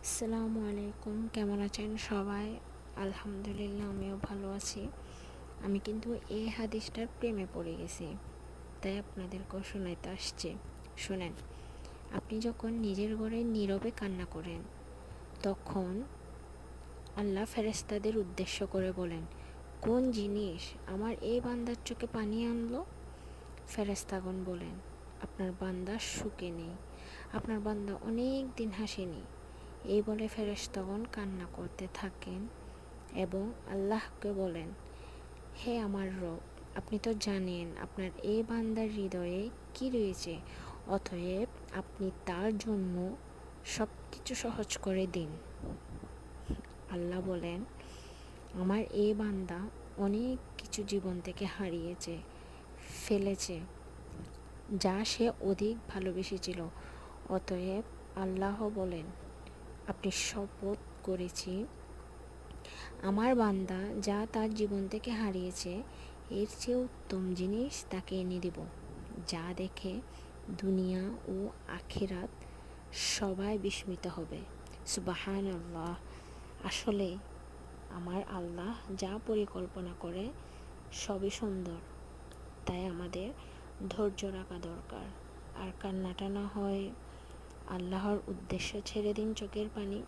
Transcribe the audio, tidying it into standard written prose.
আসসালামু আলাইকুম, কেমন আছেন সবাই? আলহামদুলিল্লাহ, আমিও ভালো আছি। আমি কিন্তু এই হাদিসটার প্রেমে পড়ে গেছি, তাই আপনাদেরকেও শোনাইতে আসছে। শোনেন, আপনি যখন নিজের ঘরে নীরবে কান্না করেন, তখন আল্লাহ ফেরেশতাদের উদ্দেশ্য করে বলেন, কোন জিনিস আমার এই বান্দার চোখে পানি আনলো? ফেরেশতাগণ বলেন, আপনার বান্দা সুখে নেই, আপনার বান্দা অনেক দিন হাসেনি। এই বলে ফেরেশতাগণ কান্না করতে থাকেন এবং আল্লাহকে বলেন, হে আমার রব, আপনি তো জানেন আপনার এই বান্দার হৃদয়ে কি রয়েছে, অতএব আপনি তার জন্য সব কিছু সহজ করে দিন। আল্লাহ বলেন, আমার এই বান্দা অনেক কিছু জীবন থেকে হারিয়েছে, ফেলেছে, যা সে অধিক ভালোবেসেছিল। অতএব আল্লাহ বলেন, আপনি শপথ করেছি, আমার বান্দা যা তার জীবন থেকে হারিয়েছে এর চেয়ে উত্তম জিনিস তাকে এনে দেব, যা দেখে দুনিয়া ও আখিরাত সবাই বিস্মিত হবে। সুবহানাল্লাহ। আসলে আমার আল্লাহ যা পরিকল্পনা করে সবই সুন্দর, তাই আমাদের ধৈর্য রাখা দরকার। আর কান্নাটা না হয় আল্লাহর উদ্দেশ্যে ছেড়ে দিন চোখের পানি।